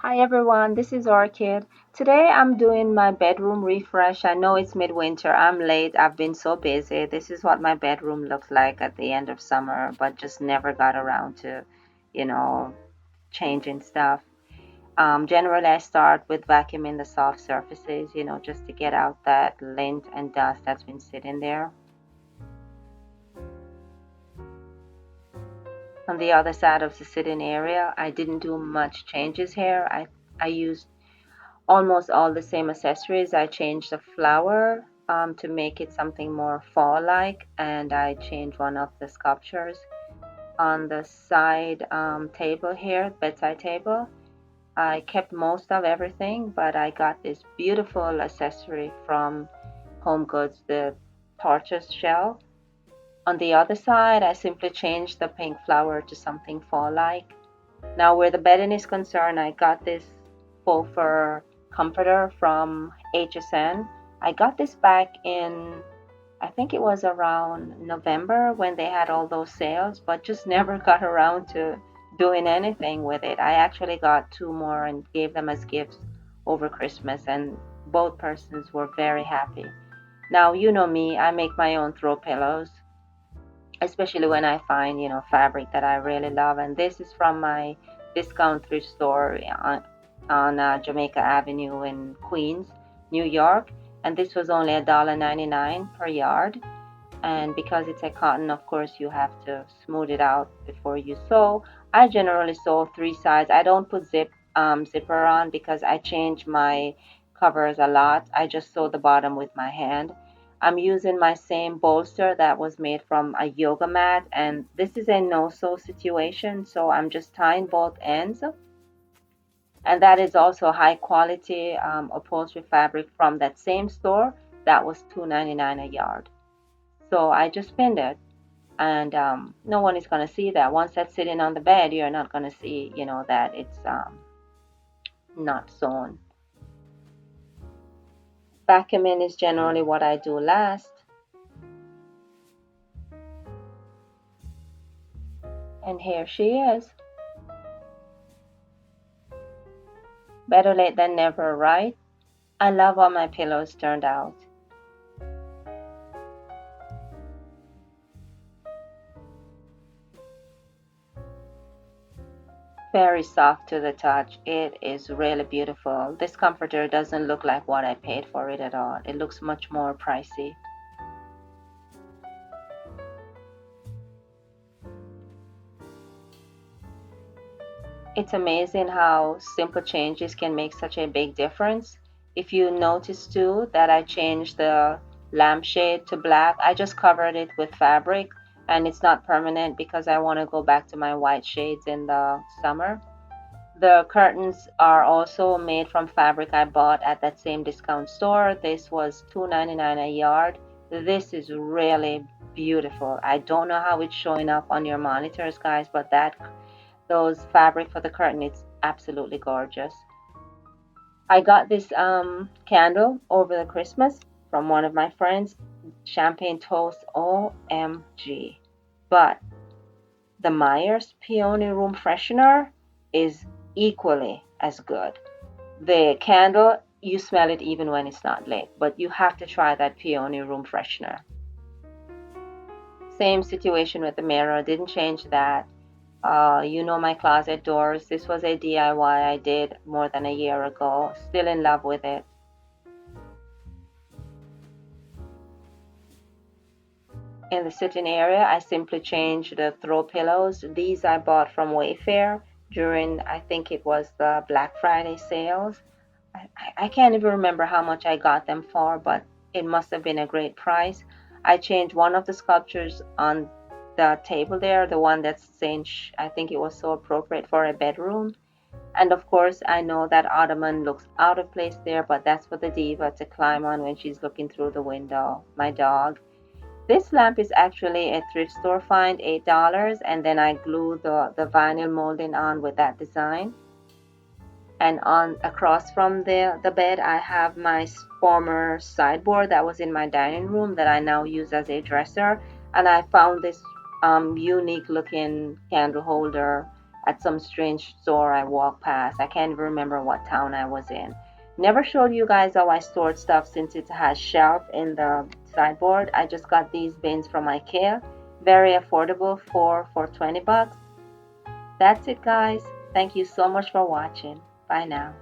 Hi everyone, this is Orchid. Today I'm doing my bedroom refresh. I know it's midwinter. I'm late. I've been so busy. This is what my bedroom looks like at the end of summer, but just never got around to, you know, changing stuff. Generally, I start with vacuuming the soft surfaces, just to get out that lint and dust that's been sitting there. On the other side of the sitting area, I didn't do much changes here. I used almost all the same accessories. I changed the flower to make it something more fall-like, and I changed one of the sculptures on the side table here, bedside table. I kept most of everything, but I got this beautiful accessory from Home Goods, the tortoise shell. On the other side, I simply changed the pink flower to something fall-like. Now, where the bedding is concerned, I got this faux fur comforter from HSN. I got this back in, I think it was around November when they had all those sales, but just never got around to doing anything with it. I actually got two more and gave them as gifts over Christmas, and both persons were very happy. Now, you know me, I make my own throw pillows, especially when I find, fabric that I really love. And this is from my discount thrift store on Jamaica Avenue in Queens, New York. And this was only $1.99 per yard. And because it's a cotton, of course, you have to smooth it out before you sew. I generally sew three sides. I don't put zipper on because I change my covers a lot. I just sew the bottom with my hand. I'm using my same bolster that was made from a yoga mat, and this is a no-sew situation, so I'm just tying both ends. And that is also high quality upholstery fabric from that same store. That was $2.99 a yard. So I just pinned it, and no one is going to see that. Once that's sitting on the bed, you're not going to see, that it's not sewn. Vacuuming is generally what I do last. And here she is. Better late than never, right? I love how my pillows turned out. Very soft to the touch. It is really beautiful. This comforter doesn't look like what I paid for it at all. It looks much more pricey. It's amazing how simple changes can make such a big difference. If you notice too that I changed the lampshade to black, I just covered it with fabric, and it's not permanent because I want to go back to my white shades in the summer. The curtains are also made from fabric I bought at that same discount store. This was $2.99 a yard. This is really beautiful. I don't know how it's showing up on your monitors, guys, but that those fabric for the curtain, it's absolutely gorgeous. I got this candle over the Christmas from one of my friends. Champagne toast, OMG. But the Myers Peony Room Freshener is equally as good. The candle, you smell it even when it's not lit, but you have to try that Peony Room Freshener. Same situation with the mirror, didn't change that. My closet doors. This was a DIY I did more than a year ago. Still in love with it. In the sitting area, I simply changed the throw pillows. These I bought from Wayfair during, I think it was the Black Friday sales. I can't even remember how much I got them for, but it must have been a great price. I changed one of the sculptures on the table there, the one that's saying, I think it was so appropriate for a bedroom. And of course, I know that ottoman looks out of place there, but that's for the diva to climb on when she's looking through the window. My dog. This lamp is actually a thrift store find, $8, and then I glue the vinyl molding on with that design. And on across from the bed, I have my former sideboard that was in my dining room that I now use as a dresser. And I found this unique looking candle holder at some strange store I walked past. I can't even remember what town I was in. Never showed you guys how I stored stuff since it has shelf in the sideboard. I just got these bins from IKEA. Very affordable, four for 20 bucks. That's it, guys. Thank you so much for watching. Bye now.